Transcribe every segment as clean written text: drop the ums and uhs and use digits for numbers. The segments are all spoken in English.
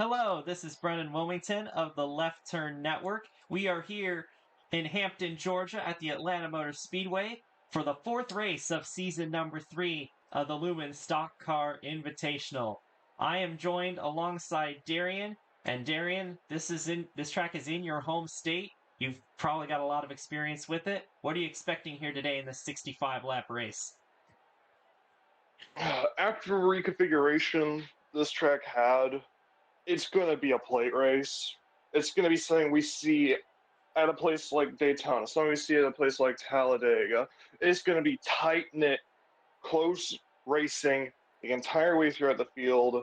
Hello, this is Brennan Wilmington of the Left Turn Network. We are here in Hampton, Georgia at the Atlanta Motor Speedway for the fourth race of season number 3 of the Lumen Stock Car Invitational. I am joined alongside Darian, and Darian, this track is in your home state. You've probably got a lot of experience with it. What are you expecting here today in this 65 lap race? After reconfiguration this track had, it's going to be a plate race. It's going to be something we see at a place like Daytona, something we see at a place like Talladega. It's going to be tight knit, close racing the entire way throughout the field.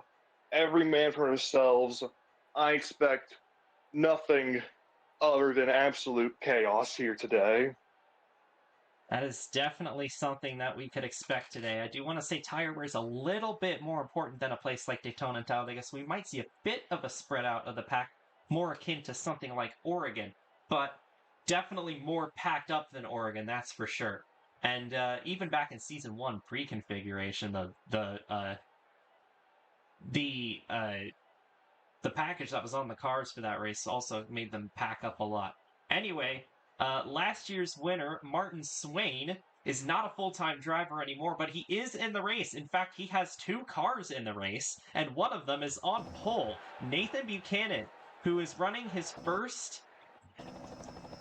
Every man for themselves. I expect nothing other than absolute chaos here today. That is definitely something that we could expect today. I do want to say tire wear is a little bit more important than a place like Daytona and Talladega, so we might see a bit of a spread out of the pack, more akin to something like Oregon, but definitely more packed up than Oregon, that's for sure. And even back in season one pre-configuration, the the package that was on the cars for that race also made them pack up a lot. Anyway, last year's winner, Martin Swain, is not a full-time driver anymore, but he is in the race. In fact, he has two cars in the race, and one of them is on pole. Nathan Buchanan, who is running his first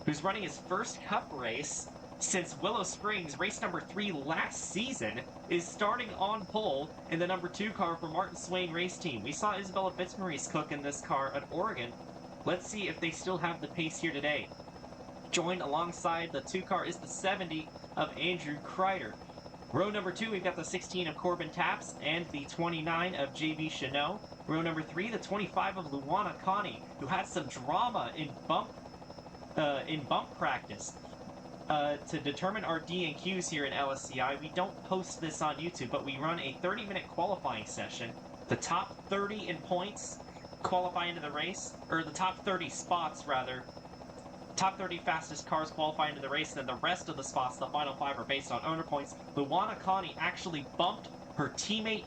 cup race since Willow Springs, race number 3 last season, is starting on pole in the number 2 car for Martin Swain race team. We saw Isabella Fitzmaurice cook in this car at Oregon. Let's see if they still have the pace here today. Joined alongside the 2 car is the 70 of Andrew Kreider. Row number 2, we've got the 16 of Corbin Taps and the 29 of JB Chanot. Row number 3, the 25 of Luana Connie, who had some drama in bump practice. To determine our D and Qs here in LSCI, we don't post this on YouTube, but we run a 30-minute qualifying session. The top 30 in points qualify into the race, or the top 30 spots, rather. Top 30 fastest cars qualify into the race, and then the rest of the spots, the final 5, are based on owner points. Luana Connie actually bumped her teammate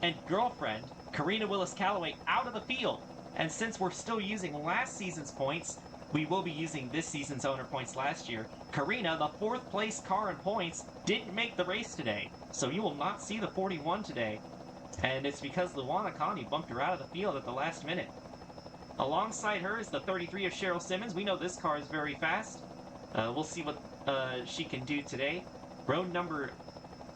and girlfriend, Karina Willis-Callaway, out of the field. And since we're still using last season's points, we will be using this season's owner points last year. Karina, the 4th place car in points, didn't make the race today, so you will not see the 41 today. And it's because Luana Connie bumped her out of the field at the last minute. Alongside her is the 33 of Cheryl Simmons. We know this car is very fast. We'll see what she can do today. Row number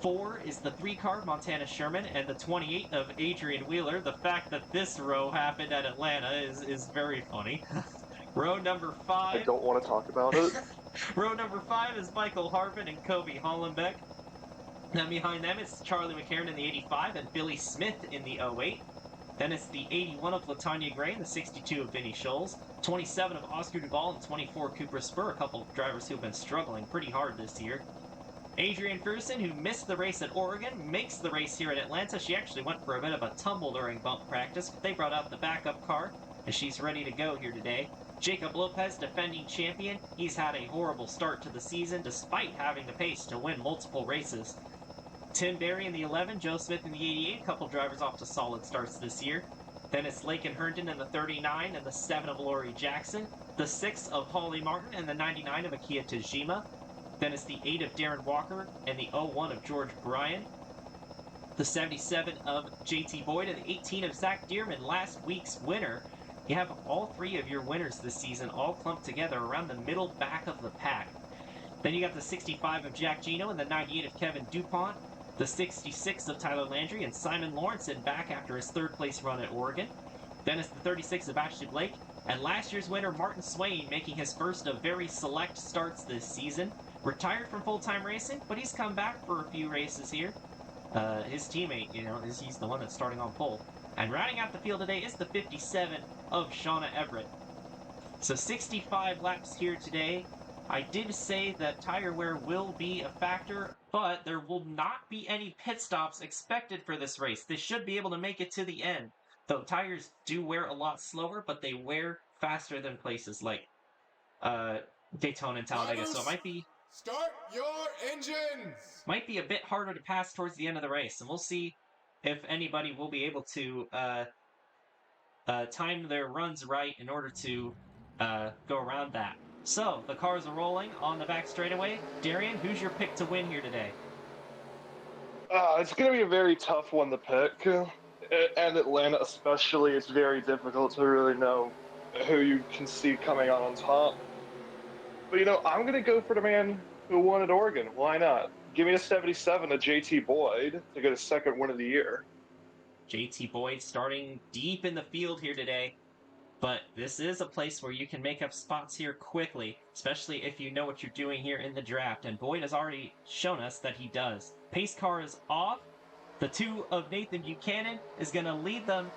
4 is the 3 car Montana Sherman, and the 28 of Adrian Wheeler. The fact that this row happened at Atlanta is very funny. Row number 5. I don't want to talk about it. Row number 5 is Michael Harvin and Kobe Hollenbeck. Then behind them is Charlie McCarron in the 85 and Billy Smith in the 08. Then it's the 81 of Latanya Gray and the 62 of Vinny Scholes, 27 of Oscar Duvall and 24 Cooper Spur, a couple of drivers who've been struggling pretty hard this year. Adrian Ferguson, who missed the race at Oregon, makes the race here at Atlanta. She actually went for a bit of a tumble during bump practice, but they brought out the backup car, and she's ready to go here today. Jacob Lopez, defending champion. He's had a horrible start to the season, despite having the pace to win multiple races. Tim Berry in the 11, Joe Smith in the 88, a couple drivers off to solid starts this year. Then it's Lakin Herndon in the 39 and the 7 of Lori Jackson, the 6 of Holly Martin and the 99 of Akia Tajima. Then it's the 8 of Darren Walker and the 01 of George Bryan, the 77 of JT Boyd and the 18 of Zach Dearman, last week's winner. You have all 3 of your winners this season all clumped together around the middle back of the pack. Then you got the 65 of Jack Gino and the 98 of Kevin DuPont, the 66 of Tyler Landry and Simon Lawrenson back after his 3rd place run at Oregon. Then it's the 36 of Ashley Blake, and last year's winner Martin Swain making his first of very select starts this season. Retired from full-time racing, but he's come back for a few races here. His teammate, he's the one that's starting on pole. And rounding out the field today is the 57 of Shauna Everett. So 65 laps here today. I did say that tire wear will be a factor, but there will not be any pit stops expected for this race. They should be able to make it to the end. Though tires do wear a lot slower, but they wear faster than places like Daytona and Talladega. So it might be Start your engines! Might be a bit harder to pass towards the end of the race, and we'll see if anybody will be able to time their runs right in order to go around that. So the cars are rolling on the back straightaway. Darian, who's your pick to win here today? It's going to be a very tough one to pick. And Atlanta especially, it's very difficult to really know who you can see coming out on top. But I'm going to go for the man who won at Oregon. Why not? Give me a 77 to JT Boyd to get a second win of the year. JT Boyd starting deep in the field here today. But this is a place where you can make up spots here quickly, especially if you know what you're doing here in the draft. And Boyd has already shown us that he does. Pace car is off. The two of Nathan Buchanan is going to lead them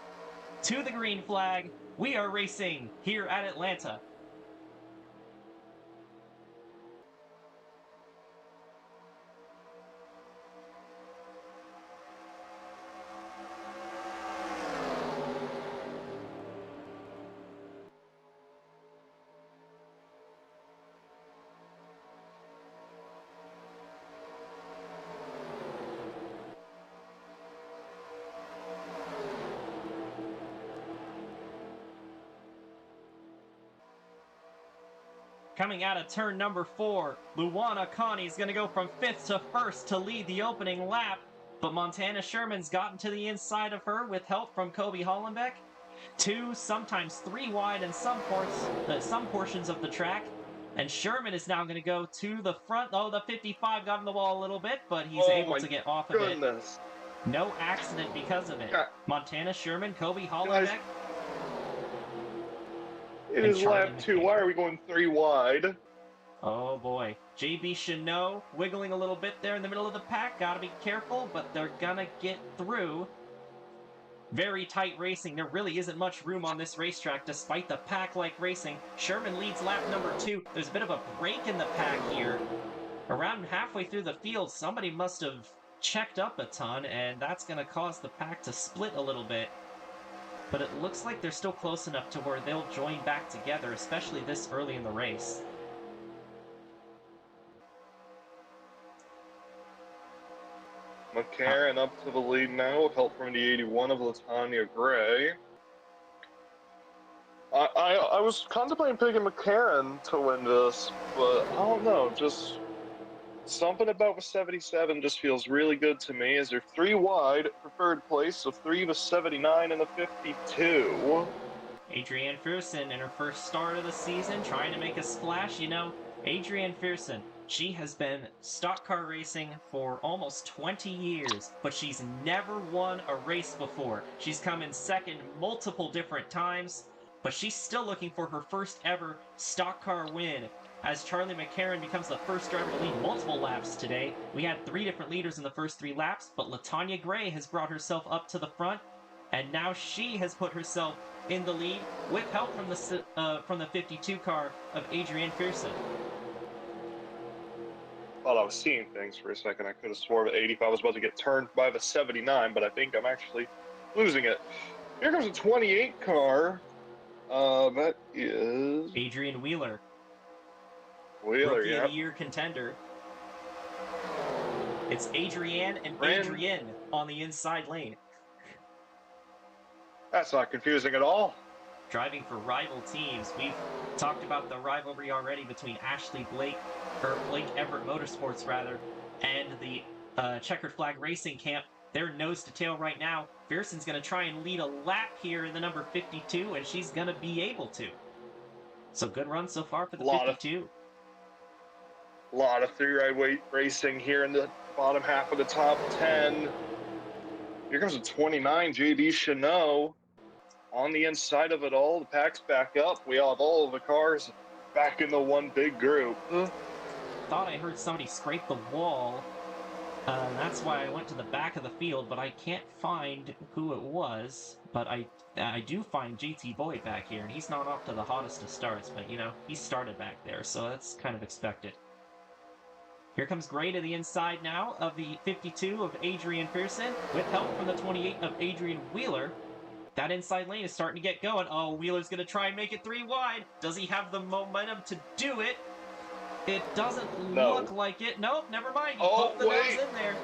to the green flag. We are racing here at Atlanta. Coming out of turn number 4, Luana Connie is going to go from 5th to 1st to lead the opening lap, but Montana Sherman's gotten to the inside of her with help from Kobe Hollenbeck. 2, sometimes 3 wide in some portions of the track, and Sherman is now going to go to the front. Oh, the 55 got in the wall a little bit, but he's able to get off of it. No accident because of it. Montana Sherman, Kobe Hollenbeck. It is lap 2. Why are we going 3 wide? Oh boy. JB Chanot wiggling a little bit there in the middle of the pack. Gotta be careful, but they're gonna get through. Very tight racing. There really isn't much room on this racetrack despite the pack-like racing. Sherman leads lap number 2. There's a bit of a break in the pack here. Around halfway through the field, somebody must have checked up a ton, and that's gonna cause the pack to split a little bit. But it looks like they're still close enough to where they'll join back together, especially this early in the race. McCarran up to the lead now with help from the 81 of Latanya Gray. I was contemplating picking McCarran to win this, but I don't know, just something about the 77 just feels really good to me as they're 3 wide, preferred place, so 3 to 79 and the 52. Adrienne Fearson in her first start of the season, trying to make a splash. Adrienne Fearson, she has been stock car racing for almost 20 years, but she's never won a race before. She's come in second multiple different times, but she's still looking for her first ever stock car win. As Charlie McCarran becomes the first driver to lead multiple laps today. We had 3 different leaders in the first 3 laps, but Latanya Gray has brought herself up to the front, and now she has put herself in the lead with help from the 52 car of Adrienne Fearson. Thought I was seeing things for a second. I could have swore that 85 was about to get turned by the 79, but I think I'm actually losing it. Here comes a 28 car. That is Adrian Wheeler. Rookie of the Year contender. It's Adrienne and Adrienne on the inside lane. That's not confusing at all. Driving for rival teams. We've talked about the rivalry already between Blake Everett Motorsports and the Checkered Flag Racing Camp. They're nose to tail right now. Fearson's going to try and lead a lap here in the number 52, and she's going to be able to. So good run so far for the 52. A lot of 3-ride weight racing here in the bottom half of the top 10. Here comes a 29, JB Chanot. On the inside of it all, the pack's back up. We have all of the cars back in the one big group. Thought I heard somebody scrape the wall. That's why I went to the back of the field, but I can't find who it was. But I do find JT Boyd back here, and he's not off to the hottest of starts, but he started back there, so that's kind of expected. Here comes Gray to the inside now of the 52 of Adrienne Fearson, with help from the 28 of Adrian Wheeler. That inside lane is starting to get going. Oh, Wheeler's going to try and make it 3 wide. Does he have the momentum to do it? It doesn't look like it. Nope, never mind. He poked the nose in there.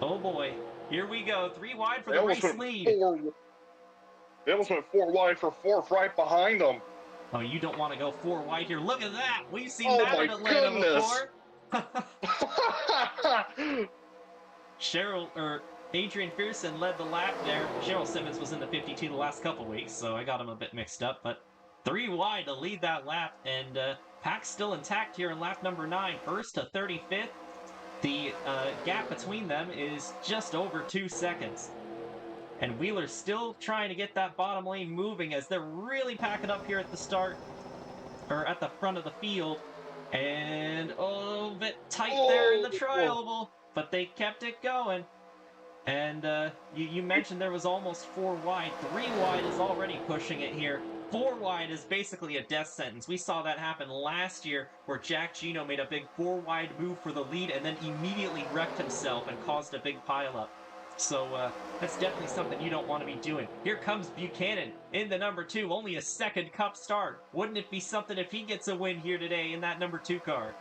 Oh boy. Here we go. 3 wide for the race lead. They almost went 4 wide for 4th right behind them. Oh, you don't want to go 4 wide here. Look at that! We've seen Oh that my in Atlanta goodness! before! Adrian Pearson led the lap there. Cheryl Simmons was in the 52 the last couple weeks, so I got him a bit mixed up. But 3 wide to lead that lap, and pack's still intact here in lap number 9. First to 35th. The gap between them is just over 2 seconds. And Wheeler's still trying to get that bottom lane moving as they're really packing up here at the start, or at the front of the field. And a little bit tight there in the trialable, but they kept it going. And you mentioned there was almost 4 wide. 3 wide is already pushing it here. 4 wide is basically a death sentence. We saw that happen last year where Jack Gino made a big 4 wide move for the lead and then immediately wrecked himself and caused a big pileup. So that's definitely something you don't want to be doing. Here comes Buchanan in the number 2, only a second cup start. Wouldn't it be something if he gets a win here today in that number 2 car?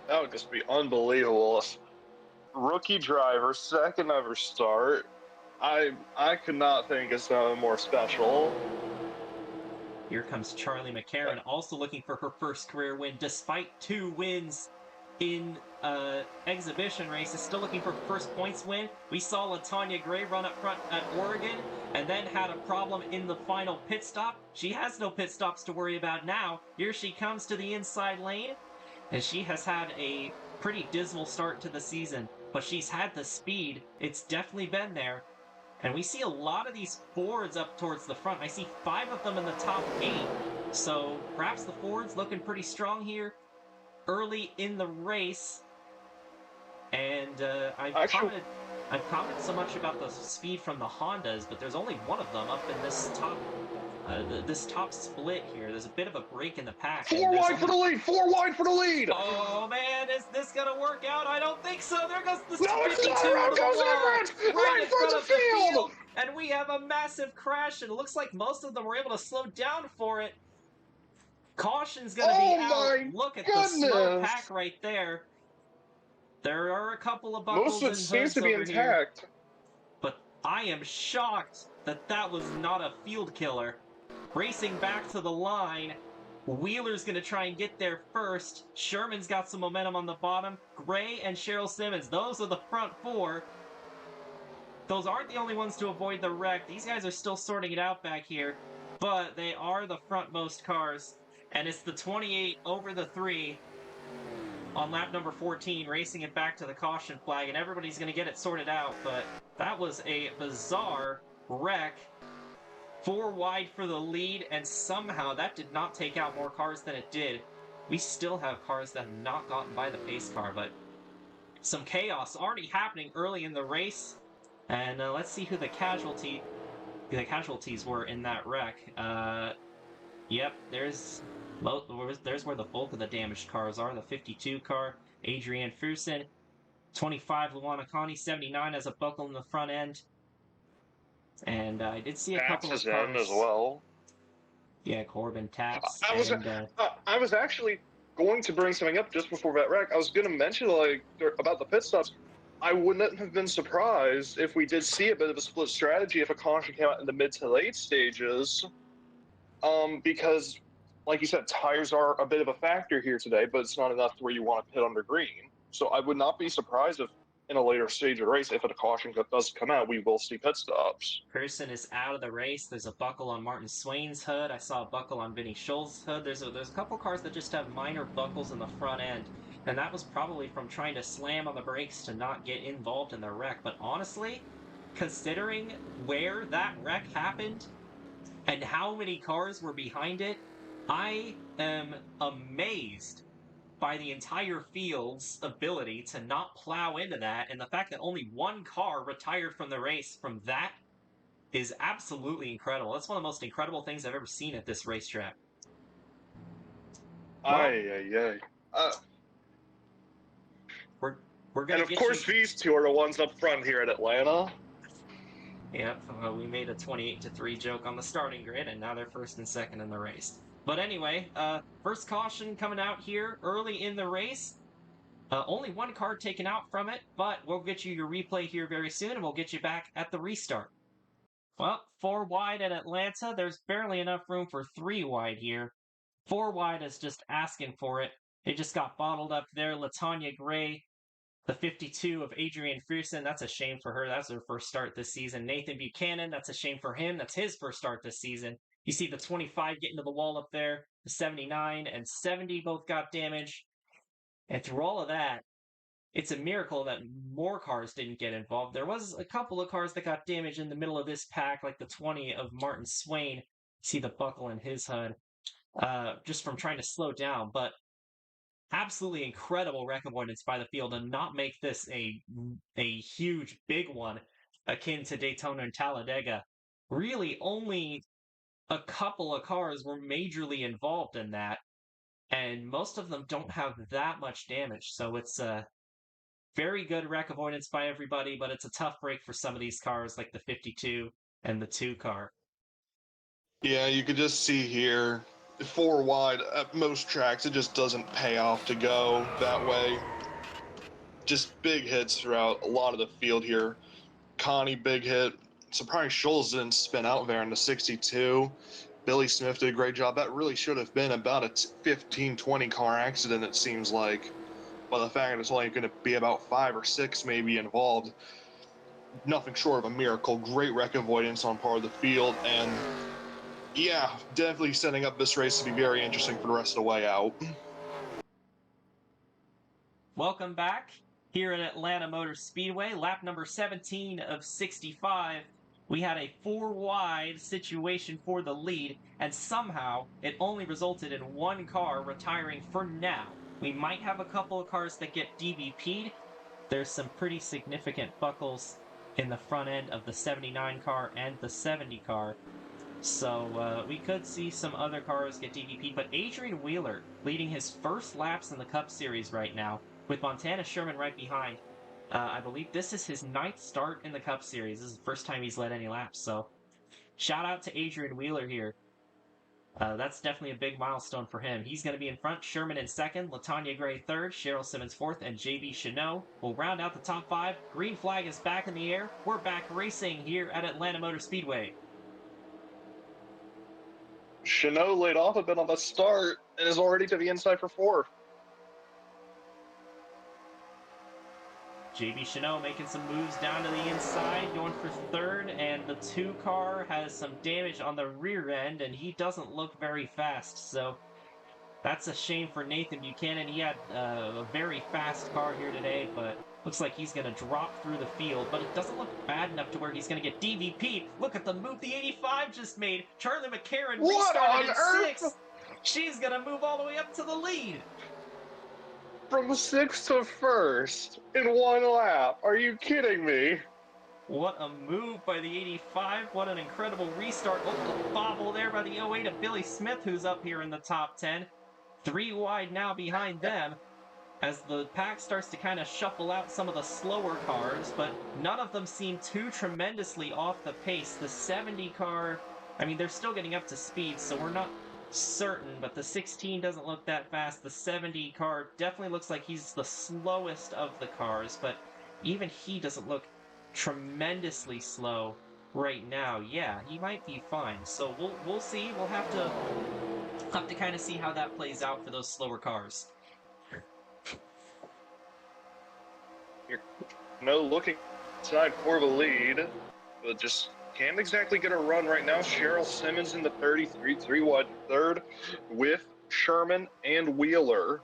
That would just be unbelievable. Rookie driver, second ever start. I could not think of something more special. Here comes Charlie McCarron, also looking for her first career win, despite 2 wins in exhibition races, still looking for first points win. We saw LaTanya Gray run up front at Oregon and then had a problem in the final pit stop. She has no pit stops to worry about now. Here she comes to the inside lane, and she has had a pretty dismal start to the season, but she's had the speed. It's definitely been there. And we see a lot of these Fords up towards the front. I see 5 of them in the top 8. So perhaps the Fords looking pretty strong here early in the race. And I've commented so much about the speed from the Hondas, but there's only one of them up in this top split here. There's a bit of a break in the pack. 4 wide for the lead! 4 wide for the lead! Oh man, is this gonna work out? I don't think so. There goes the 52 Right in front of the field! And we have a massive crash, and it looks like most of them were able to slow down for it. Caution's gonna be out. Look at the slow pack right there. There are a couple of buckles and hoods seems to be intact. Here, but I am shocked that that was not a field killer. Racing back to the line, Wheeler's going to try and get there first. Sherman's got some momentum on the bottom. Gray and Cheryl Simmons, those are the front 4. Those aren't the only ones to avoid the wreck. These guys are still sorting it out back here, but they are the frontmost cars. And it's the 28 over the 3 on lap number 14, racing it back to the caution flag, and everybody's going to get it sorted out. But that was a bizarre wreck. 4 wide for the lead, and somehow that did not take out more cars than it did. We still have cars that have not gotten by the pace car, but some chaos already happening early in the race. And let's see who the casualties were in that wreck. Yep, there's where the bulk of the damaged cars are. The 52 car, Adrienne Fusen, 25 Luana Connie, 79 has a buckle in the front end. And I did see a couple of cars as well. Yeah, Corbin Taps. I was actually going to bring something up just before that wreck. I was going to mention about the pit stops. I wouldn't have been surprised if we did see a bit of a split strategy if a caution came out in the mid to late stages. Because, like you said, tires are a bit of a factor here today, but it's not enough to where you want to pit under green. So I would not be surprised if in a later stage of the race, if a caution does come out, we will see pit stops. Pearson is out of the race. There's a buckle on Martin Swain's hood. I saw a buckle on Vinny Scholl's hood. There's a couple cars that just have minor buckles in the front end, and that was probably from trying to slam on the brakes to not get involved in the wreck. But honestly, considering where that wreck happened and how many cars were behind it, I am amazed by the entire field's ability to not plow into that, and the fact that only 1 car retired from the race from that is absolutely incredible. That's one of the most incredible things I've ever seen at this racetrack. We're gonna. And of course, these 2 are the ones up front here at Atlanta. Yep, we made a 28-3 joke on the starting grid, and now they're first and second in the race. But anyway, first caution coming out here early in the race. Only 1 car taken out from it, but we'll get you your replay here very soon, and we'll get you back at the restart. Well, 4 wide at Atlanta. There's barely enough room for 3 wide here. 4 wide is just asking for it. It just got bottled up there. Latanya Gray, the 52 of Adrian Frierson. That's a shame for her. That's her first start this season. Nathan Buchanan, that's a shame for him. That's his first start this season. You see the 25 getting to the wall up there. The 79 and 70 both got damage. And through all of that, it's a miracle that more cars didn't get involved. There was a couple of cars that got damaged in the middle of this pack, like the 20 of Martin Swain. See the buckle in his HUD, just from trying to slow down. But absolutely incredible wreck avoidance by the field and not make this a huge, big one akin to Daytona and Talladega. Really, only a couple of cars were majorly involved in that, and most of them don't have that much damage. So it's a very good wreck avoidance by everybody, but it's a tough break for some of these cars, like the 52 and the 2 car. Yeah, you could just see here, 4 wide at most tracks, it just doesn't pay off to go that way. Just big hits throughout a lot of the field here. Connie, big hit. Surprised Scholes didn't spin out there in the 62. Billy Smith did a great job. That really should have been about a 15-20 car accident, it seems like. But the fact that it's only going to be about 5 or 6 maybe involved, nothing short of a miracle. Great wreck avoidance on part of the field, and yeah, definitely setting up this race to be very interesting for the rest of the way out. Welcome back here at Atlanta Motor Speedway, lap number 17 of 65. We had a 4 wide situation for the lead, and somehow it only resulted in 1 car retiring for now. We might have a couple of cars that get DVP'd. There's some pretty significant buckles in the front end of the 79 car and the 70 car. So we could see some other cars get DVP'd, but Adrian Wheeler leading his first laps in the Cup Series right now, with Montana Sherman right behind. I believe this is his 9th start in the Cup Series. This is the first time he's led any laps, so shout out to Adrian Wheeler here. That's definitely a big milestone for him. He's going to be in front, Sherman in 2nd, Latanya Gray 3rd, Cheryl Simmons 4th, and JB Chanot will round out the top 5. Green flag is back in the air. We're back racing here at Atlanta Motor Speedway. Chanot laid off a bit on the start and is already to the inside for 4. JB Chanot making some moves down to the inside, going for 3rd, and the 2 car has some damage on the rear end, and he doesn't look very fast, so that's a shame for Nathan Buchanan. He had a very fast car here today, but looks like he's going to drop through the field, but it doesn't look bad enough to where he's going to get DVP'd. Look at the move the 85 just made. Charlie McCarron restarted in 6th. She's going to move all the way up to the lead. From 6th to 1st in 1 lap. Are you kidding me? What a move by the 85. What an incredible restart. Oh, the bobble there by the 08 of Billy Smith, who's up here in the top 10. 3 wide now behind them as the pack starts to kind of shuffle out some of the slower cars, but none of them seem too tremendously off the pace. The 70 car, I mean, they're still getting up to speed, so we're not certain, but the 16 doesn't look that fast. The 70 car definitely looks like he's the slowest of the cars, but even he doesn't look tremendously slow right now. Yeah, he might be fine. So we'll see. We'll have to kind of see how that plays out for those slower cars. No looking inside for the lead, but just can't exactly get a run right now. Cheryl Simmons in the 33, 3 wide 3rd with Sherman and Wheeler.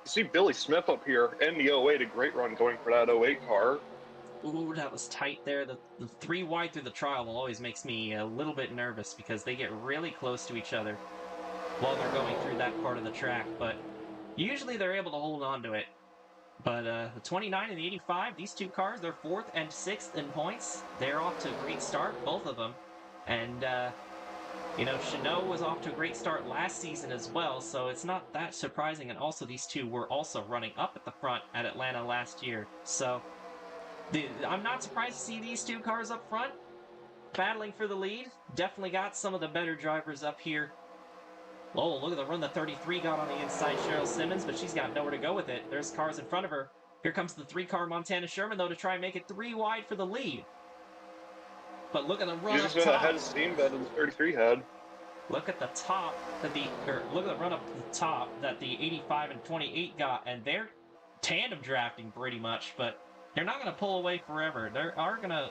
You see Billy Smith up here in the 08, a great run going for that 08 car. Ooh, that was tight there. The 3 wide through the trial always makes me a little bit nervous because they get really close to each other while they're going through that part of the track, but usually they're able to hold on to it. But the 29 and the 85, these 2 cars, they're 4th and 6th in points. They're off to a great start, both of them. And, you know, Chanot was off to a great start last season as well, so it's not that surprising. And also, these 2 were also running up at the front at Atlanta last year. So, I'm not surprised to see these 2 cars up front battling for the lead. Definitely got some of the better drivers up here. Oh, look at the run the 33 got on the inside, Cheryl Simmons, but she's got nowhere to go with it. There's cars in front of her. Here comes the 3 car Montana Sherman, though, to try and make it 3 wide for the lead. But look at the run He's up just going to top. head of steam better than the 33 had. Look at the top that look at the run up to the top that the 85 and 28 got, and they're tandem drafting pretty much, but they're not going to pull away forever. They are going to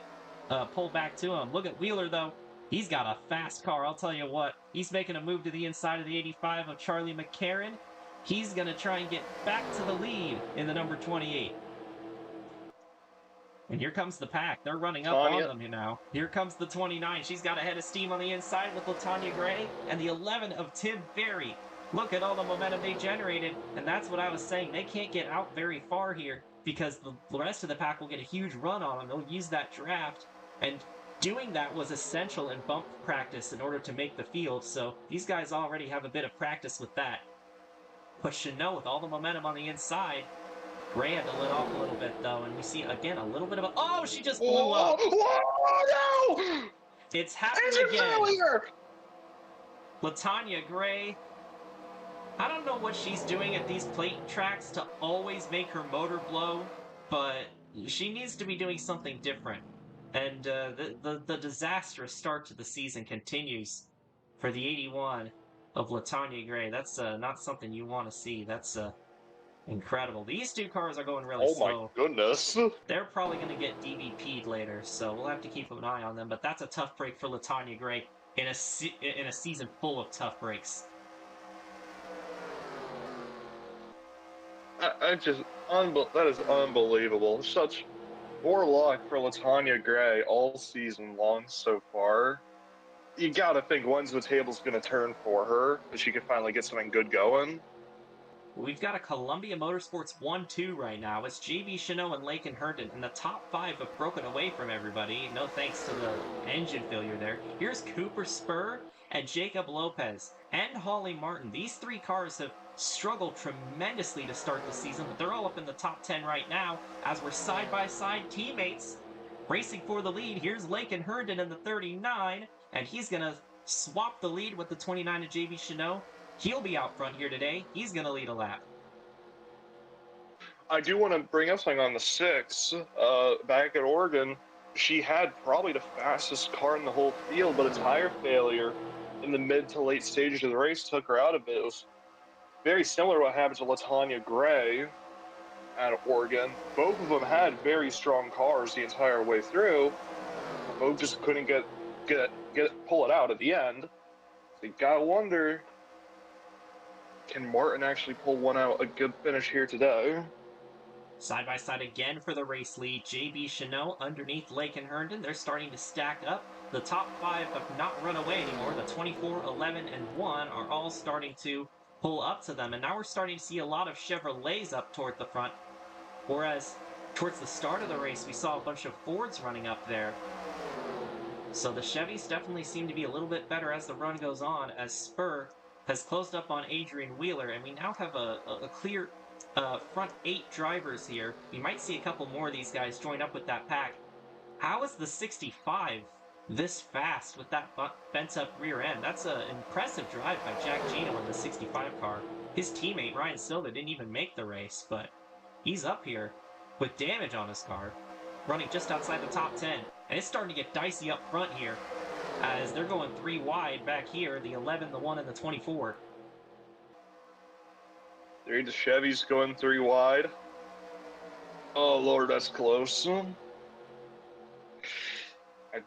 pull back to him. Look at Wheeler though; he's got a fast car. I'll tell you what, he's making a move to the inside of the 85 of Charlie McCarron. He's going to try and get back to the lead in the number 28. And here comes the pack. They're running up on them now. Here comes the 29. She's got a head of steam on the inside with LaTonya Gray and the 11 of Tim Ferry. Look at all the momentum they generated. And that's what I was saying. They can't get out very far here because the rest of the pack will get a huge run on them. They'll use that draft. And doing that was essential in bump practice in order to make the field. So these guys already have a bit of practice with that. But Chanot, with all the momentum on the inside, Gray had to let off a little bit, though, and we see, again, a little bit of a... Oh, she just blew up! Oh, no! It's happening again! Failure! LaTonya Gray, I don't know what she's doing at these plate tracks to always make her motor blow, but she needs to be doing something different. And the disastrous start to the season continues for the 81 of LaTonya Gray. That's not something you want to see. That's... incredible. These two cars are going really slow. Oh my goodness. They're probably going to get DVP'd later, so we'll have to keep an eye on them. But that's a tough break for LaTonya Gray in a season full of tough breaks. That is unbelievable. Such poor luck for LaTonya Gray all season long so far. You gotta think when's the table's gonna turn for her, that she could finally get something good going. We've got a Columbia Motorsports 1-2 right now. It's JB Chanot and Lakin Herndon, and the top five have broken away from everybody. No thanks to the engine failure there. Here's Cooper Spur and Jacob Lopez and Holly Martin. These three cars have struggled tremendously to start the season, but they're all up in the top 10 right now as we're side-by-side teammates racing for the lead. Here's Lakin Herndon in the 39, and he's going to swap the lead with the 29 of JB Chanot. He'll be out front here today. He's going to lead a lap. I do want to bring up something on the 6. Back at Oregon, she had probably the fastest car in the whole field, but a tire failure in the mid to late stages of the race took her out of it. It was very similar to what happened to LaTonya Gray at Oregon. Both of them had very strong cars the entire way through. Both just couldn't pull it out at the end. So you gotta wonder, can Martin actually pull one out, a good finish here today? Side by side again for the race lead. JB Chanot underneath Lakin Herndon. They're starting to stack up. The top five have not run away anymore. The 24, 11, and 1 are all starting to pull up to them. And now we're starting to see a lot of Chevrolets up toward the front. Whereas towards the start of the race, we saw a bunch of Fords running up there. So the Chevys definitely seem to be a little bit better as the run goes on, as Spur has closed up on Adrian Wheeler, and we now have a clear front 8 drivers here. We might see a couple more of these guys join up with that pack. How is the 65 this fast with that bent-up rear end? That's an impressive drive by Jack Gino in the 65 car. His teammate, Ryan Silva, didn't even make the race, but he's up here with damage on his car, running just outside the top 10. And it's starting to get dicey up front here, as they're going 3 wide back here, the 11, the 1, and the 24. There the Chevys going 3 wide. Oh lord, that's close. I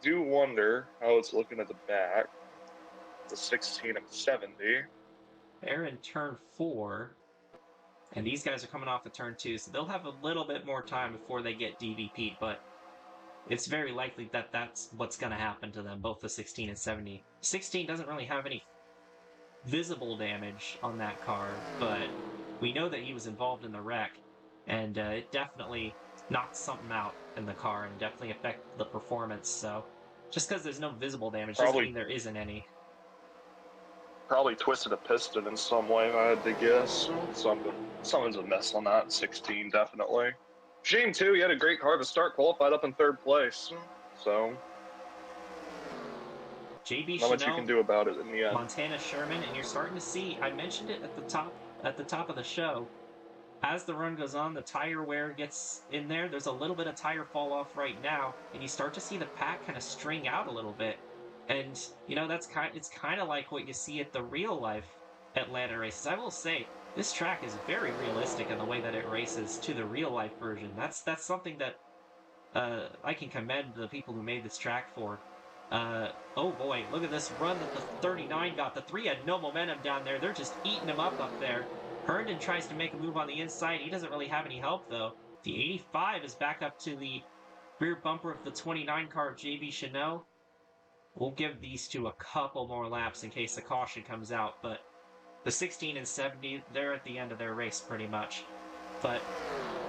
do wonder how it's looking at the back. The 16 and 70. They're in turn 4, and these guys are coming off of turn 2, so they'll have a little bit more time before they get DVP'd, but it's very likely that that's what's going to happen to them, both the 16 and 70. 16 doesn't really have any visible damage on that car, but we know that he was involved in the wreck, and it definitely knocked something out in the car and definitely affected the performance. So just because there's no visible damage doesn't mean there isn't any. Probably twisted a piston in some way, if I had to guess. Something's amiss on that 16, definitely. Shame too, he had a great car to start, qualified up in 3rd place. So JB not much you can do about it in the end. Montana Sherman, and you're starting to see, I mentioned it at the top of the show, as the run goes on, the tire wear gets in there. There's a little bit of tire fall off right now, and you start to see the pack kind of string out a little bit. And it's kind of like what you see at the real life Atlanta races. I will say this track is very realistic in the way that it races to the real life version. That's something that I can commend the people who made this track for. Oh boy, look at this run that the 39 got. The 3 had no momentum down there. They're just eating him up there. Herndon tries to make a move on the inside. He doesn't really have any help, though. The 85 is back up to the rear bumper of the 29 car of JB Chanot. We'll give these two a couple more laps in case the caution comes out, but the 16 and 70, they're at the end of their race pretty much. But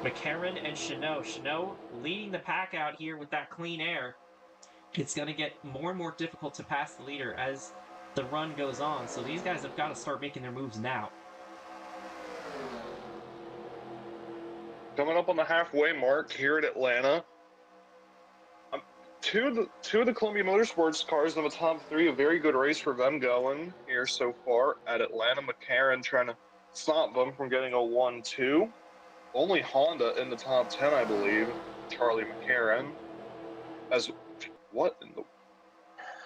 McCarron and Chanot leading the pack out here with that clean air. It's going to get more and more difficult to pass the leader as the run goes on, so these guys have got to start making their moves now. Coming up on the halfway mark here at Atlanta. Two of the Columbia Motorsports cars in the top 3, a very good race for them going here so far at Atlanta. McCarron trying to stop them from getting a 1-2. Only Honda in the top 10, I believe. Charlie McCarron. What in the...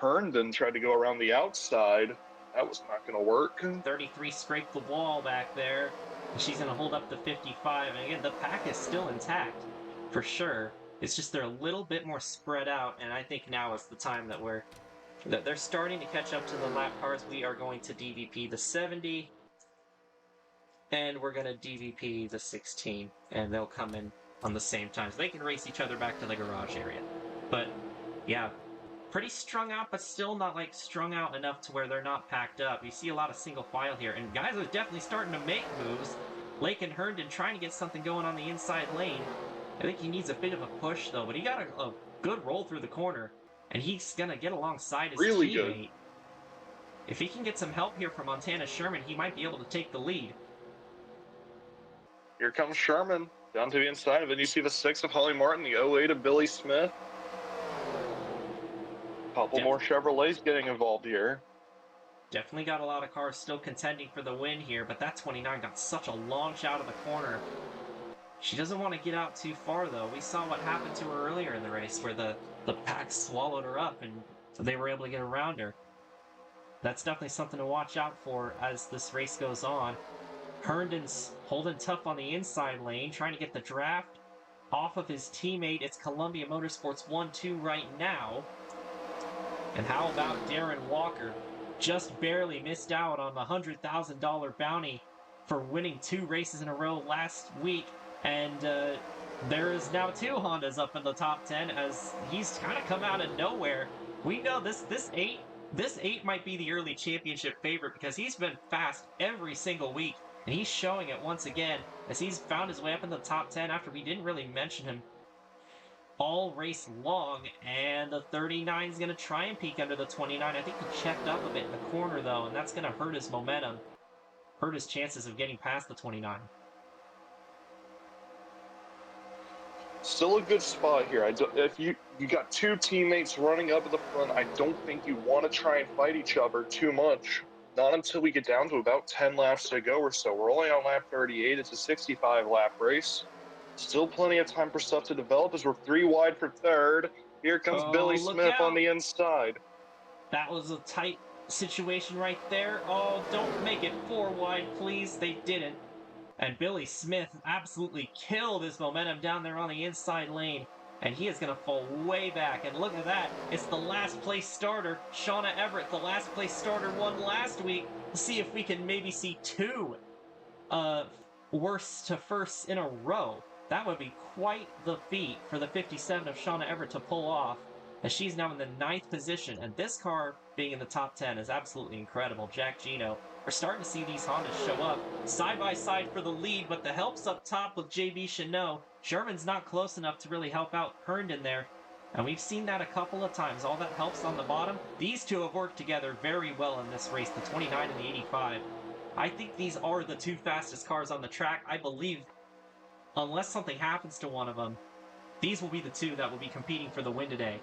Herndon tried to go around the outside. That was not going to work. 33 scraped the wall back there. And she's going to hold up the 55. And again, the pack is still intact, for sure. It's just they're a little bit more spread out, and I think now is the time that they're starting to catch up to the lap cars. We are going to DVP the 70, and we're going to DVP the 16, and they'll come in on the same time. So they can race each other back to the garage area. But, yeah, pretty strung out, but still not, like, strung out enough to where they're not packed up. You see a lot of single file here, and guys are definitely starting to make moves. Lake and Herndon trying to get something going on the inside lane. I think he needs a bit of a push, though, but he got a good roll through the corner, and he's going to get alongside his really teammate. Good. If he can get some help here from Montana Sherman, he might be able to take the lead. Here comes Sherman down to the inside, and then you see the 6 of Holly Martin, the 08 of Billy Smith. Couple more Chevrolets getting involved here. Definitely got a lot of cars still contending for the win here, but that 29 got such a launch out of the corner. She doesn't want to get out too far, though. We saw what happened to her earlier in the race, where the pack swallowed her up, and they were able to get around her. That's definitely something to watch out for as this race goes on. Herndon's holding tough on the inside lane, trying to get the draft off of his teammate. It's Columbia Motorsports 1-2 right now. And how about Darren Walker? Just barely missed out on the $100,000 bounty for winning 2 races in a row last week. And there is now 2 Hondas up in the top 10 as he's kind of come out of nowhere. We know this 8 might be the early championship favorite because he's been fast every single week. And he's showing it once again as he's found his way up in the top 10 after we didn't really mention him all race long. And the 39 is going to try and peek under the 29. I think he checked up a bit in the corner, though, and that's going to hurt his momentum, hurt his chances of getting past the 29. Still a good spot here. If you got 2 teammates running up at the front, I don't think you want to try and fight each other too much. Not until we get down to about 10 laps to go or so. We're only on lap 38. It's a 65-lap race. Still plenty of time for stuff to develop as we're 3 wide for 3rd. Here comes Billy Smith on the inside. That was a tight situation right there. Oh, don't make it 4 wide, please. They didn't. And Billy Smith absolutely killed his momentum down there on the inside lane. And he is going to fall way back. And look at that. It's the last place starter, Shauna Everett. The last place starter won last week. Let's see if we can maybe see 2 worst to firsts in a row. That would be quite the feat for the 57 of Shauna Everett to pull off, as she's now in the 9th position. And this car being in the top 10 is absolutely incredible. Jack Gino. We're starting to see these Hondas show up side by side for the lead, but the help's up top with JB Chanot. Sherman's not close enough to really help out Herndon there, and we've seen that a couple of times. All that helps on the bottom. These 2 have worked together very well in this race, the 29 and the 85. I think these are the 2 fastest cars on the track. I believe, unless something happens to one of them, these will be the 2 that will be competing for the win today.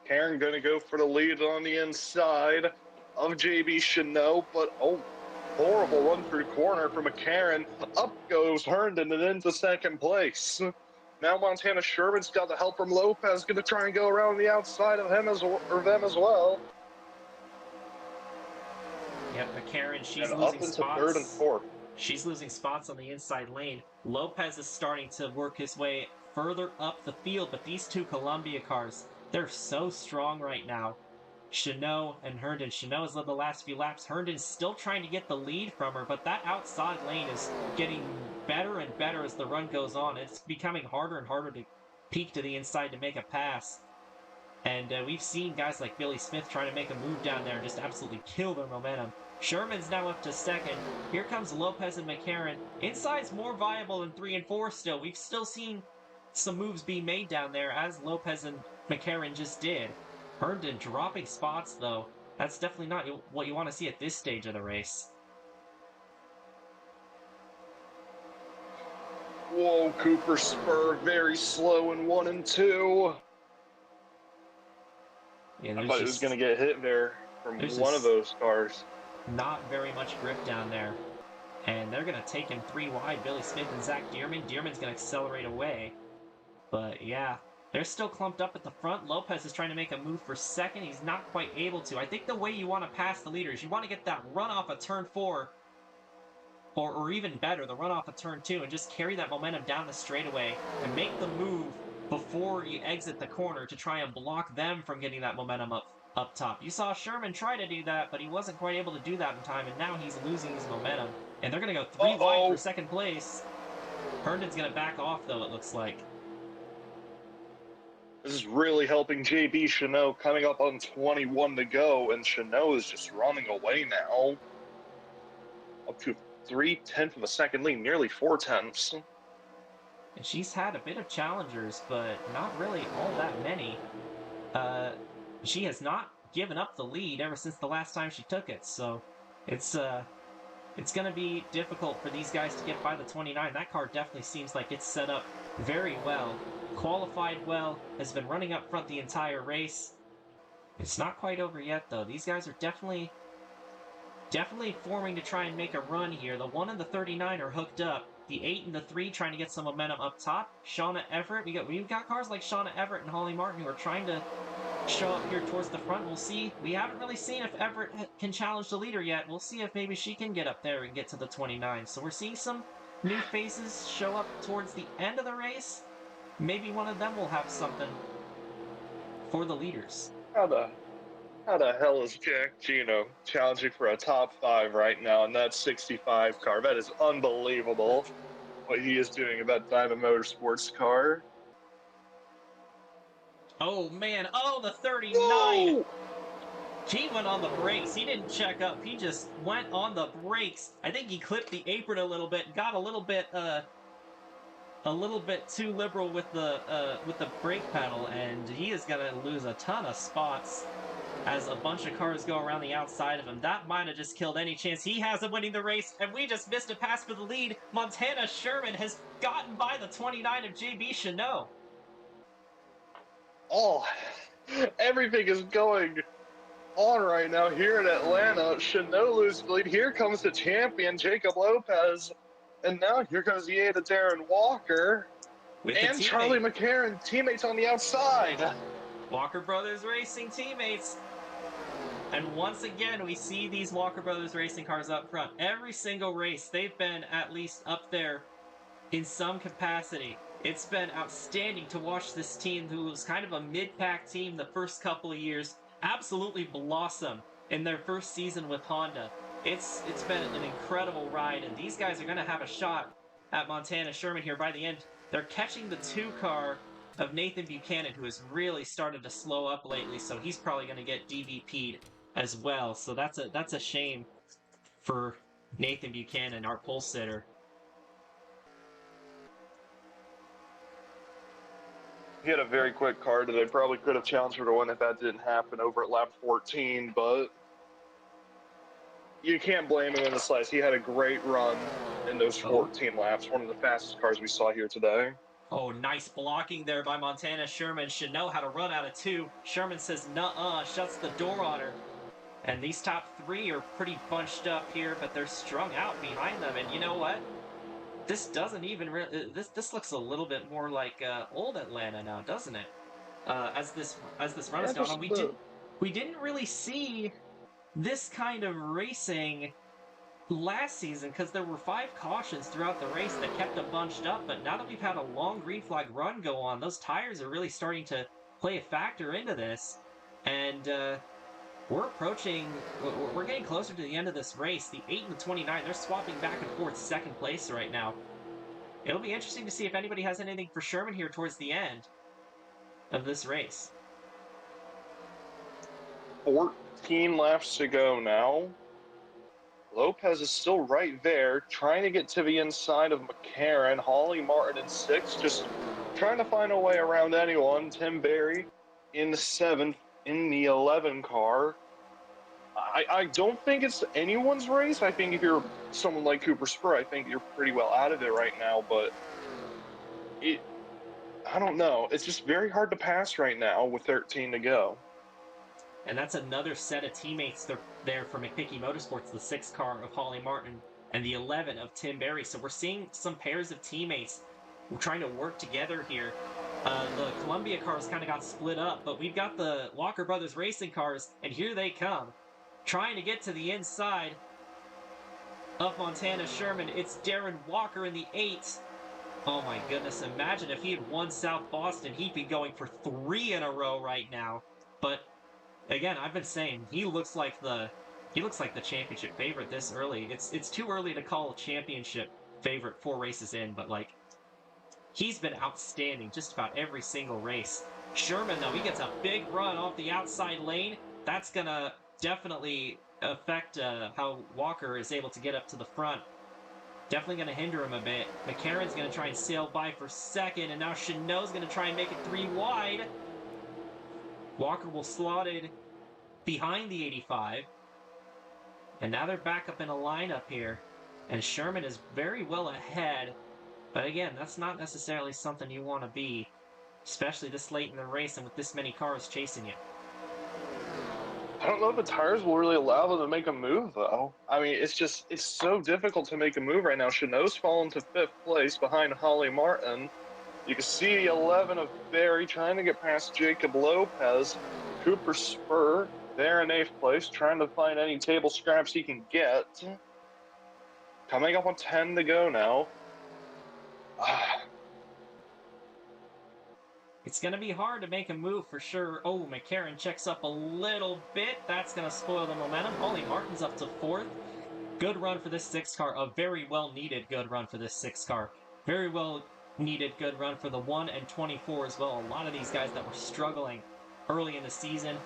Karen going to go for the lead on the inside of JB Chanot, but horrible run through corner from McCarron. Up goes Herndon and into second place. Now Montana Sherman's got the help from Lopez, going to try and go around the outside of him them as well. Yep, McCarron, she's And losing up into spots. third and fourth. She's losing spots on the inside lane. Lopez is starting to work his way further up the field, but these two Columbia cars, they're so strong right now. Chanot and Herndon. Chanot has led the last few laps. Herndon's still trying to get the lead from her, but that outside lane is getting better and better as the run goes on. It's becoming harder and harder to peek to the inside to make a pass. And we've seen guys like Billy Smith trying to make a move down there and just absolutely kill their momentum. Sherman's now up to second. Here comes Lopez and McCarron. Inside's more viable than 3 and 4 still. We've still seen some moves being made down there, as Lopez and McCarron just did. Herndon dropping spots, though. That's definitely not what you want to see at this stage of the race. Whoa, Cooper Spur very slow in 1 and 2. Yeah, I thought he was going to get hit there from one of those cars. Not very much grip down there. And they're going to take him 3 wide. Billy Smith and Zach Dearman. Dearman's going to accelerate away. But yeah, they're still clumped up at the front. Lopez is trying to make a move for second. He's not quite able to. I think the way you want to pass the leaders, you want to get that run off of turn 4, or even better, the run off of turn 2, and just carry that momentum down the straightaway and make the move before you exit the corner to try and block them from getting that momentum up top. You saw Sherman try to do that, but he wasn't quite able to do that in time, and now he's losing his momentum. And they're going to go 3 wide for second place. Herndon's going to back off, though, it looks like. This is really helping JB Chanot coming up on 21 to go, and Chanot is just running away now. Up to 3/10 of a second lead, nearly 4/10. And she's had a bit of challengers, but not really all that many. She has not given up the lead ever since the last time she took it, so it's going to be difficult for these guys to get by the 29. That car definitely seems like it's set up very well. Qualified well, has been running up front the entire race. It's not quite over yet, though. These guys are definitely forming to try and make a run here. The 1 and the 39 are hooked up. The 8 and the 3 trying to get some momentum up top. Shauna Everett, we've got cars like Shauna Everett and Holly Martin who are trying to show up here towards the front. We'll see. We haven't really seen if Everett can challenge the leader yet. We'll see if maybe she can get up there and get to the 29. So we're seeing some new faces show up towards the end of the race. Maybe one of them will have something for the leaders. How the hell is Jack Gino challenging for a top 5 right now in that 65 car? That is unbelievable what he is doing in that Diamond Motorsports car. Oh, man. Oh, the 39. Whoa! He went on the brakes. He didn't check up. He just went on the brakes. I think he clipped the apron a little bit, got a little bit too liberal with the brake pedal, and he is going to lose a ton of spots as a bunch of cars go around the outside of him. That might have just killed any chance he has of winning the race, and we just missed a pass for the lead. Montana Sherman has gotten by the 29 of JB Chanot. Oh, everything is going on right now here in Atlanta. Chanot loses the lead. Here comes the champion, Jacob Lopez. And now here comes the 8 of Darren Walker. And Charlie McCarron, teammates on the outside. Walker Brothers Racing teammates. And once again, we see these Walker Brothers Racing cars up front. Every single race, they've been at least up there in some capacity. It's been outstanding to watch this team, who was kind of a mid-pack team the first couple of years, absolutely blossom in their first season with Honda. It's been an incredible ride, and these guys are going to have a shot at Montana Sherman here by the end. They're catching the 2 car of Nathan Buchanan, who has really started to slow up lately, so he's probably going to get DVP'd as well. So that's a shame for Nathan Buchanan, our pole sitter. He had a very quick car today. Probably could have challenged for the one if that didn't happen over at lap 14, but you can't blame him in the slice. He had a great run in those 14 laps. One of the fastest cars we saw here today. Oh, nice blocking there by Montana Sherman. Should know how to run out of 2. Sherman says, nuh-uh, shuts the door on her. And these top three are pretty bunched up here, but they're strung out behind them. And you know what? This doesn't even really. This looks a little bit more like old Atlanta now, doesn't it? As this run Yeah, has gone just on, the we didn't really see this kind of racing last season because there were 5 cautions throughout the race that kept them bunched up. But now that we've had a long green flag run go on, those tires are really starting to play a factor into this, and we're getting closer to the end of this race. The 8 and the 29, they're swapping back and forth second place right now. It'll be interesting to see if anybody has anything for Sherman here towards the end of this race. 14 laps to go now. Lopez is still right there, trying to get to the inside of McCarron. Holly Martin in 6th, just trying to find a way around anyone. Tim Berry in the 7th, in the 11 car. I don't think it's anyone's race. I think if you're someone like Cooper Spur, I think you're pretty well out of it right now, but I don't know. It's just very hard to pass right now with 13 to go. And that's another set of teammates there for McPicky Motorsports, the 6 car of Holly Martin and the 11 of Tim Berry. So we're seeing some pairs of teammates trying to work together here. The Columbia cars kind of got split up, but we've got the Walker Brothers racing cars, and here they come, trying to get to the inside of Montana Sherman. It's Darren Walker in the 8. Oh my goodness, imagine if he had won South Boston, he'd be going for 3 in a row right now. But again, I've been saying he looks like the championship favorite this early. It's too early to call a championship favorite 4 races in, but like he's been outstanding just about every single race. Sherman though, he gets a big run off the outside lane. That's gonna definitely affect how Walker is able to get up to the front. Definitely going to hinder him a bit. McCarron's going to try and sail by for 2nd, and now Chanot's going to try and make it 3 wide. Walker will slotted behind the 85. And now they're back up in a lineup here. And Sherman is very well ahead. But again, that's not necessarily something you want to be, especially this late in the race and with this many cars chasing you. I don't know if the tires will really allow them to make a move, though. I mean, it's so difficult to make a move right now. Chanot's fallen to 5th place behind Holly Martin. You can see the 11 of Berry trying to get past Jacob Lopez. Cooper Spur there in 8th place, trying to find any table scraps he can get. Coming up on 10 to go now. It's going to be hard to make a move for sure. Oh, McCarron checks up a little bit. That's going to spoil the momentum. Holly Martin's up to 4th. Good run for this 6 car. A very well-needed good run for this 6 car. Very well-needed good run for the 1 and 24 as well. A lot of these guys that were struggling early in the season,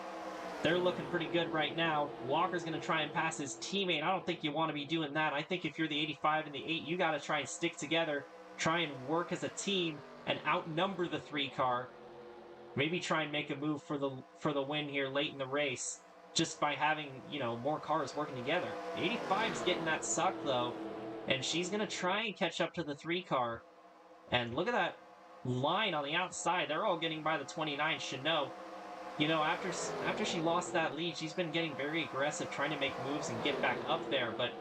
they're looking pretty good right now. Walker's going to try and pass his teammate. I don't think you want to be doing that. I think if you're the 85 and the 8, you got to try and stick together, try and work as a team, and outnumber the 3 car. Maybe try and make a move for the win here late in the race, just by having, more cars working together. The 85 is getting that suck though, and she's gonna try and catch up to the 3 car. And look at that line on the outside. They're all getting by the 29 Chanot. After she lost that lead, she's been getting very aggressive, trying to make moves and get back up there, but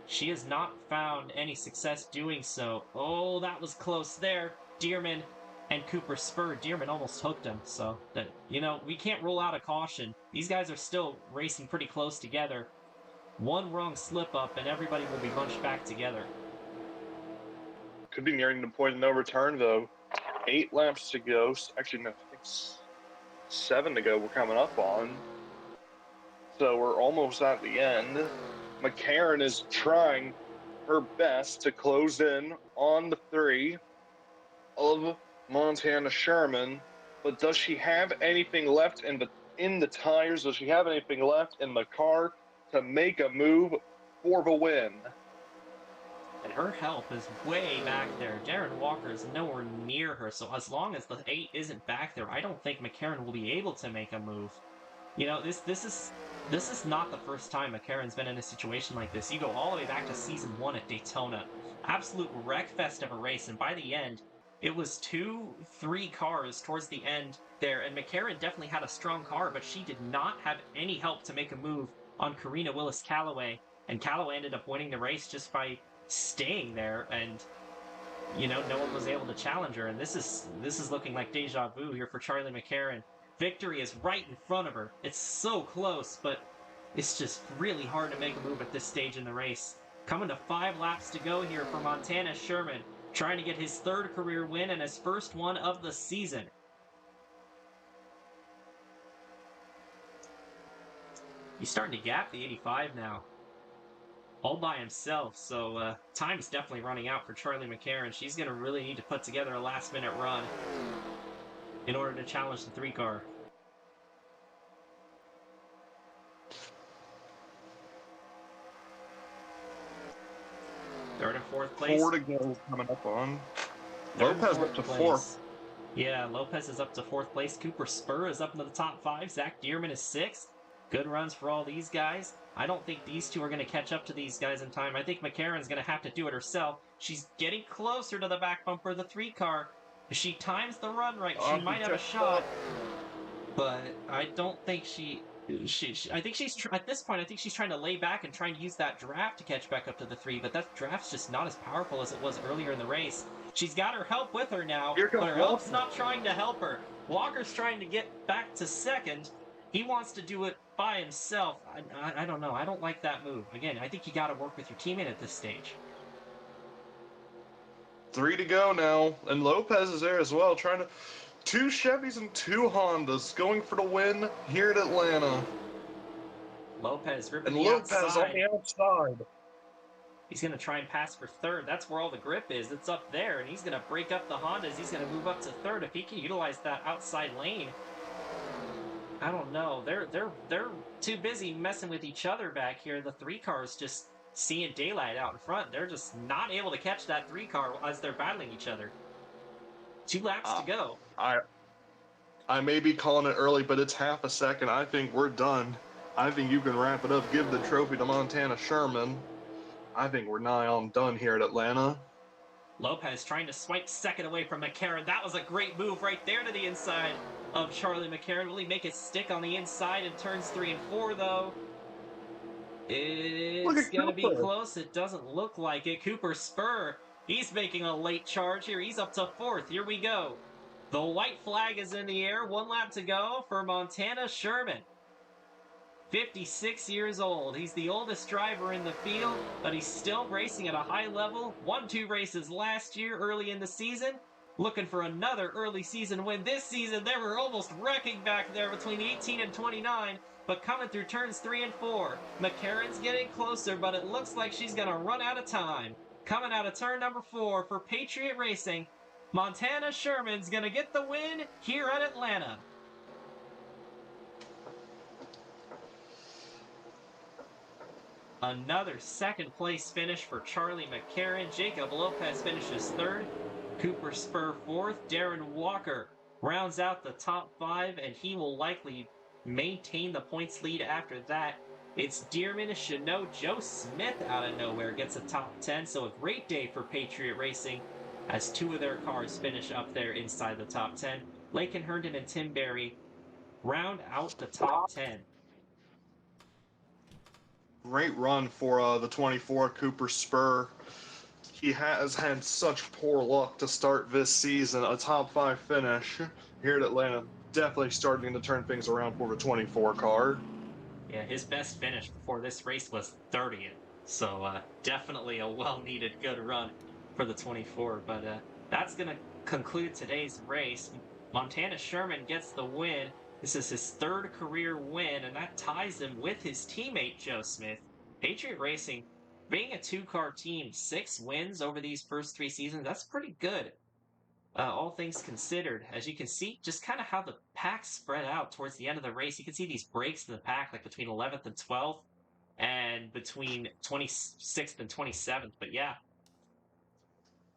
she has not found any success doing so. Oh, that was close there. Dearman and Cooper Spur. Dearman almost hooked him, so that we can't rule out a caution. These guys are still racing pretty close together. One wrong slip up and everybody will be bunched back together. Could be nearing the point of no return though. 8 laps to go. Actually, no, I think 7 to go we're coming up on. So we're almost at the end. McCarron is trying her best to close in on the 3 of Montana Sherman, but does she have anything left in the tires? Does she have anything left in the car to make a move for the win? And her help is way back there. Darren Walker is nowhere near her, so as long as the 8 isn't back there, I don't think McCarron will be able to make a move. This is not the first time McCarron's been in a situation like this. You go all the way back to Season 1 at Daytona. Absolute wreckfest of a race, and by the end, it was 2-3 cars towards the end there, and McCarran definitely had a strong car, but she did not have any help to make a move on Karina Willis-Callaway, and Callaway ended up winning the race just by staying there, and no one was able to challenge her, and this is looking like deja vu here for Charlie McCarran. Victory is right in front of her. It's so close, but it's just really hard to make a move at this stage in the race. Coming to 5 laps to go here for Montana Sherman, trying to get his 3rd career win and his first one of the season. He's starting to gap the 85 now, all by himself, so time's definitely running out for Charlie McCarran. She's going to really need to put together a last-minute run in order to challenge the 3 car. Third and 4th place. 4 to go coming up on. Third and Lopez fourth up to place. 4th. Yeah, Lopez is up to 4th place. Cooper Spur is up into the top 5. Zach Dearman is 6th. Good runs for all these guys. I don't think these two are going to catch up to these guys in time. I think McCarran's going to have to do it herself. She's getting closer to the back bumper of the 3 car. If she times the run right, she might have a shot. But I don't think I think at this point, I think she's trying to lay back and trying to use that draft to catch back up to the 3, but that draft's just not as powerful as it was earlier in the race. She's got her help with her now, but her help's not trying to help her. Walker's trying to get back to 2nd. He wants to do it by himself. I don't know. I don't like that move. Again, I think you got to work with your teammate at this stage. 3 to go now, and Lopez is there as well, trying to... 2 Chevys and 2 Hondas going for the win here at Atlanta. Lopez ripping And the Lopez outside. on the outside. He's going to try and pass for 3rd. That's where all the grip is. It's up there, and he's going to break up the Hondas. He's going to move up to 3rd if he can utilize that outside lane. I don't know. They're too busy messing with each other back here. The 3 cars just seeing daylight out in front. They're just not able to catch that 3 car as they're battling each other. 2 laps to go. I may be calling it early, but it's half a second. I think we're done. I think you can wrap it up. Give the trophy to Montana Sherman. I think we're nigh on done here at Atlanta. Lopez trying to swipe 2nd away from McCarran. That was a great move right there to the inside of Charlie McCarran. Will he make it stick on the inside in turns 3 and 4, though? It's going to be close. It doesn't look like it. Cooper Spur, he's making a late charge here. He's up to 4th. Here we go. The white flag is in the air. 1 lap to go for Montana Sherman. 56 years old. He's the oldest driver in the field, but he's still racing at a high level. Won 2 races last year early in the season. Looking for another early season win this season. They were almost wrecking back there between 18 and 29, but coming through turns 3 and 4. McCarran's getting closer, but it looks like she's going to run out of time. Coming out of turn number 4 for Patriot Racing, Montana Sherman's going to get the win here at Atlanta. Another 2nd place finish for Charlie McCarran. Jacob Lopez finishes 3rd. Cooper Spur 4th. Darren Walker rounds out the top 5, and he will likely maintain the points lead after that. It's Dearman, Chanot, Joe Smith out of nowhere gets a top 10, so a great day for Patriot Racing as 2 of their cars finish up there inside the top 10. Lakin Herndon and Tim Berry round out the top 10. Great run for the 24 Cooper Spur. He has had such poor luck to start this season. A top 5 finish here at Atlanta. Definitely starting to turn things around for the 24 car. Yeah, his best finish before this race was 30th. So definitely a well-needed good run for the 24. But that's going to conclude today's race. Montana Sherman gets the win. This is his 3rd career win, and that ties him with his teammate, Joe Smith. Patriot Racing, being a 2-car team, 6 wins over these first 3 seasons, that's pretty good. All things considered. As you can see, just kind of how the pack spread out towards the end of the race. You can see these breaks in the pack, like between 11th and 12th, and between 26th and 27th. But yeah,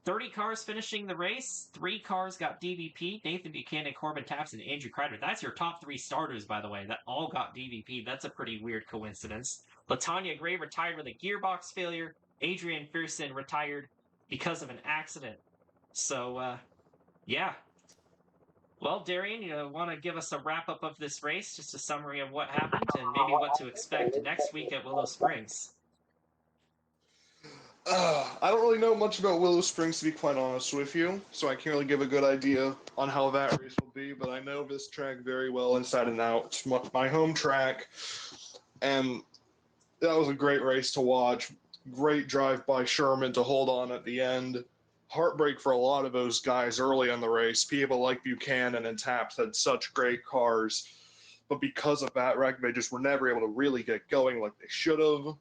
30 cars finishing the race. 3 cars got DVP. Nathan Buchanan, Corbin Taps, and Andrew Kreider. That's your top 3 starters, by the way, that all got DVP. That's a pretty weird coincidence. LaTanya Gray retired with a gearbox failure. Adrian Pearson retired because of an accident. So, Yeah. Well, Darian, you want to give us a wrap up of this race, just a summary of what happened, and maybe what to expect next week at Willow Springs? I don't really know much about Willow Springs, to be quite honest with you, so I can't really give a good idea on how that race will be, but I know this track very well inside and out. It's my home track, and that was a great race to watch. Great drive by Sherman to hold on at the end. Heartbreak for a lot of those guys early in the race. People like Buchanan and Taps had such great cars, but because of that wreck, they just were never able to really get going like they should have.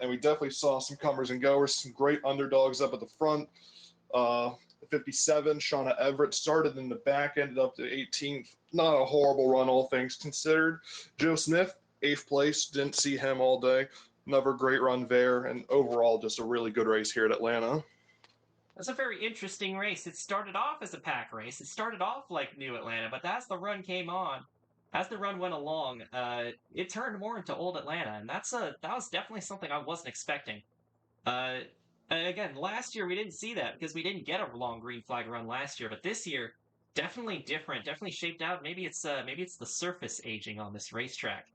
And we definitely saw some comers and goers, some great underdogs up at the front. 57, Shauna Everett started in the back, ended up to 18th. Not a horrible run, all things considered. Joe Smith, 8th place. Didn't see him all day. Another great run there, and overall, just a really good race here at Atlanta. That's a very interesting race. It started off as a pack race. It started off like New Atlanta, but as the run came on, as the run went along, it turned more into Old Atlanta, and that was definitely something I wasn't expecting. Uh, Again, last year we didn't see that because we didn't get a long green flag run last year, but this year definitely different, definitely shaped out. Maybe it's the surface aging on this racetrack.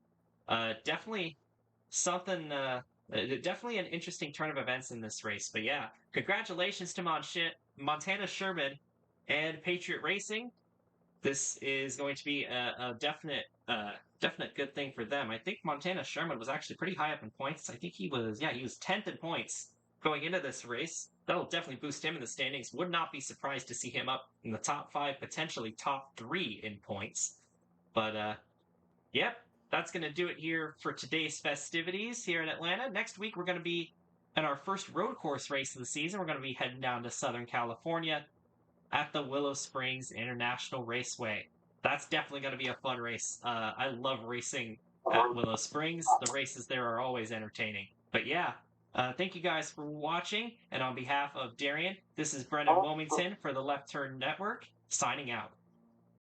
Definitely something. Definitely an interesting turn of events in this race. But yeah, congratulations to Montana Sherman and Patriot Racing. This is going to be a definite good thing for them. I think Montana Sherman was actually pretty high up in points. I think he was 10th in points going into this race. That'll definitely boost him in the standings. Would not be surprised to see him up in the top 5, potentially top 3 in points. But yep, that's going to do it here for today's festivities here in Atlanta. Next week, we're going to be in our first road course race of the season. We're going to be heading down to Southern California at the Willow Springs International Raceway. That's definitely going to be a fun race. I love racing at Willow Springs. The races there are always entertaining. But yeah, thank you guys for watching. And on behalf of Darian, this is Brendan Wilmington for the Left Turn Network, signing out.